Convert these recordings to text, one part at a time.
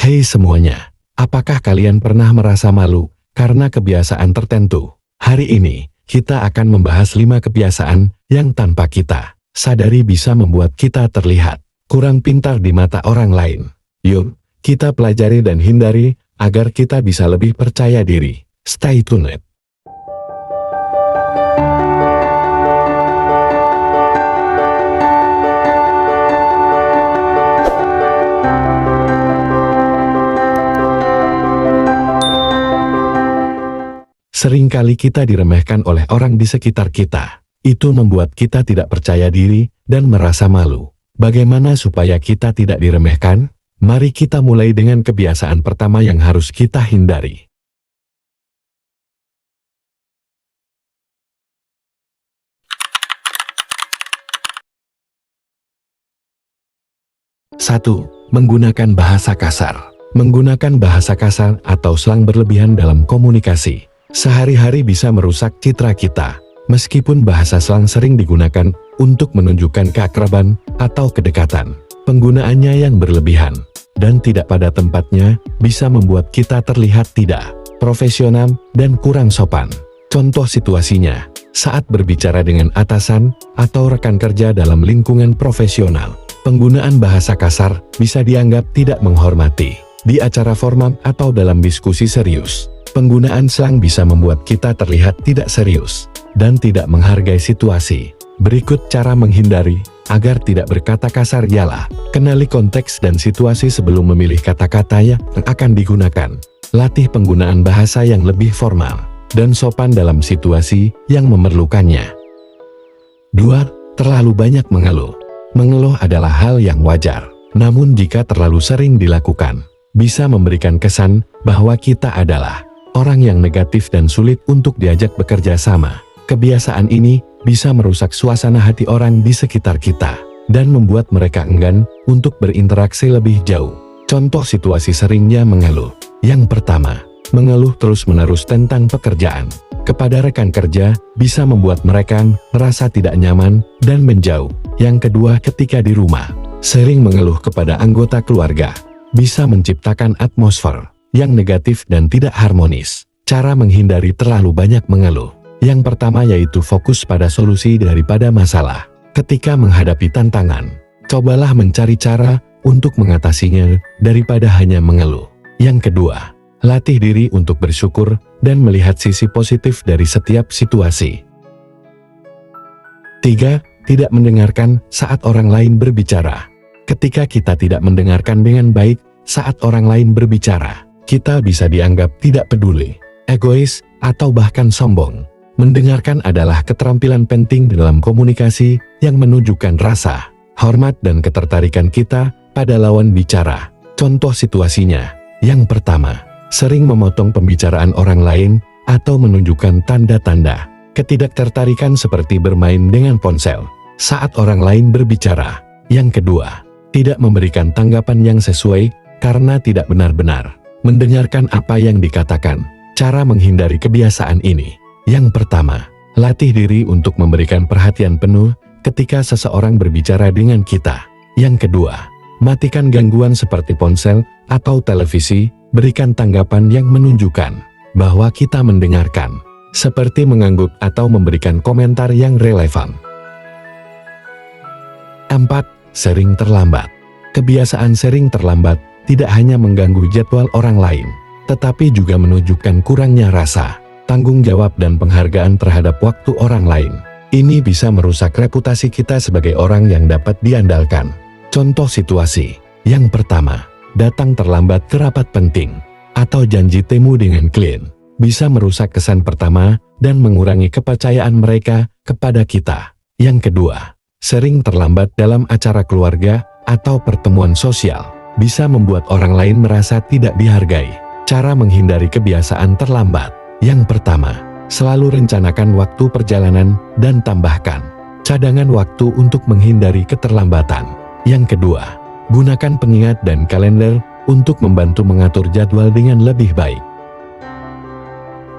Hei semuanya, apakah kalian pernah merasa malu karena kebiasaan tertentu? Hari ini, kita akan membahas 5 kebiasaan yang tanpa kita sadari bisa membuat kita terlihat kurang pintar di mata orang lain. Yuk, kita pelajari dan hindari agar kita bisa lebih percaya diri. Stay tuned. Seringkali kita diremehkan oleh orang di sekitar kita. Itu membuat kita tidak percaya diri dan merasa malu. Bagaimana supaya kita tidak diremehkan? Mari kita mulai dengan kebiasaan pertama yang harus kita hindari. Satu, menggunakan bahasa kasar. Menggunakan bahasa kasar atau slang berlebihan dalam komunikasi sehari-hari bisa merusak citra kita. Meskipun bahasa slang sering digunakan untuk menunjukkan keakraban atau kedekatan, penggunaannya yang berlebihan dan tidak pada tempatnya bisa membuat kita terlihat tidak profesional dan kurang sopan. Contoh situasinya, saat berbicara dengan atasan atau rekan kerja dalam lingkungan profesional, penggunaan bahasa kasar bisa dianggap tidak menghormati. Di acara formal atau dalam diskusi serius, penggunaan slang bisa membuat kita terlihat tidak serius dan tidak menghargai situasi. Berikut cara menghindari agar tidak berkata kasar ialah: kenali konteks dan situasi sebelum memilih kata-kata yang akan digunakan. Latih penggunaan bahasa yang lebih formal dan sopan dalam situasi yang memerlukannya. 2. Terlalu banyak mengeluh. Mengeluh adalah hal yang wajar, namun jika terlalu sering dilakukan, bisa memberikan kesan bahwa kita adalah orang yang negatif dan sulit untuk diajak bekerja sama. Kebiasaan ini bisa merusak suasana hati orang di sekitar kita dan membuat mereka enggan untuk berinteraksi lebih jauh. Contoh situasi seringnya mengeluh. Yang pertama, mengeluh terus-menerus tentang pekerjaan. Kepada rekan kerja, bisa membuat mereka merasa tidak nyaman dan menjauh. Yang kedua, ketika di rumah, sering mengeluh kepada anggota keluarga, bisa menciptakan atmosfer yang negatif dan tidak harmonis. Cara menghindari terlalu banyak mengeluh. Yang pertama yaitu fokus pada solusi daripada masalah. Ketika menghadapi tantangan, cobalah mencari cara untuk mengatasinya daripada hanya mengeluh. Yang kedua, latih diri untuk bersyukur dan melihat sisi positif dari setiap situasi. 3. Tidak mendengarkan saat orang lain berbicara. Ketika kita tidak mendengarkan dengan baik saat orang lain berbicara, kita bisa dianggap tidak peduli, egois, atau bahkan sombong. Mendengarkan adalah keterampilan penting dalam komunikasi yang menunjukkan rasa, hormat dan ketertarikan kita pada lawan bicara. Contoh situasinya, yang pertama, sering memotong pembicaraan orang lain atau menunjukkan tanda-tanda ketidaktertarikan seperti bermain dengan ponsel saat orang lain berbicara. Yang kedua, tidak memberikan tanggapan yang sesuai karena tidak benar-benar mendengarkan apa yang dikatakan. Cara menghindari kebiasaan ini. Yang pertama, latih diri untuk memberikan perhatian penuh ketika seseorang berbicara dengan kita. Yang kedua, matikan gangguan seperti ponsel atau televisi, berikan tanggapan yang menunjukkan bahwa kita mendengarkan, seperti mengangguk atau memberikan komentar yang relevan. 4. Sering terlambat. Kebiasaan sering terlambat tidak hanya mengganggu jadwal orang lain, tetapi juga menunjukkan kurangnya rasa, tanggung jawab dan penghargaan terhadap waktu orang lain. Ini bisa merusak reputasi kita sebagai orang yang dapat diandalkan. Contoh situasi, yang pertama, datang terlambat ke rapat penting, atau janji temu dengan klien, bisa merusak kesan pertama dan mengurangi kepercayaan mereka kepada kita. Yang kedua, sering terlambat dalam acara keluarga atau pertemuan sosial, bisa membuat orang lain merasa tidak dihargai. Cara menghindari kebiasaan terlambat. Yang pertama, selalu rencanakan waktu perjalanan dan tambahkan cadangan waktu untuk menghindari keterlambatan. Yang kedua, gunakan pengingat dan kalender untuk membantu mengatur jadwal dengan lebih baik.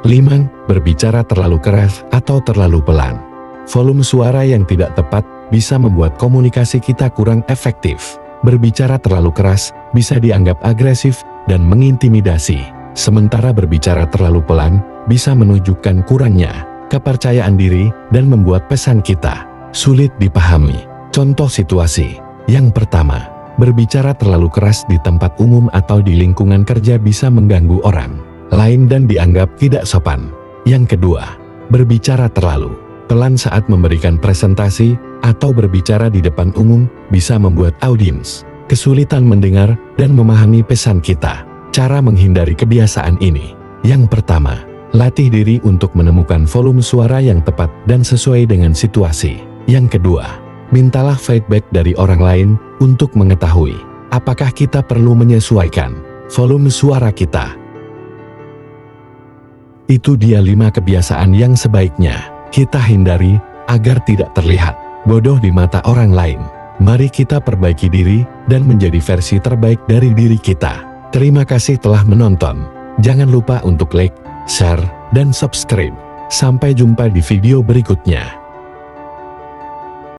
5. Berbicara terlalu keras atau terlalu pelan. Volume suara yang tidak tepat bisa membuat komunikasi kita kurang efektif. Berbicara terlalu keras bisa dianggap agresif dan mengintimidasi. Sementara berbicara terlalu pelan bisa menunjukkan kurangnya kepercayaan diri dan membuat pesan kita sulit dipahami. Contoh situasi. Yang pertama, berbicara terlalu keras di tempat umum atau di lingkungan kerja bisa mengganggu orang lain dan dianggap tidak sopan. Yang kedua, berbicara terlalu pelan saat memberikan presentasi atau berbicara di depan umum bisa membuat audiens kesulitan mendengar dan memahami pesan kita. Cara menghindari kebiasaan ini. Yang pertama, latih diri untuk menemukan volume suara yang tepat dan sesuai dengan situasi. Yang kedua, mintalah feedback dari orang lain untuk mengetahui apakah kita perlu menyesuaikan volume suara kita. Itu dia 5 kebiasaan yang sebaiknya kita hindari agar tidak terlihat bodoh di mata orang lain. Mari kita perbaiki diri dan menjadi versi terbaik dari diri kita. Terima kasih telah menonton. Jangan lupa untuk like, share, dan subscribe. Sampai jumpa di video berikutnya.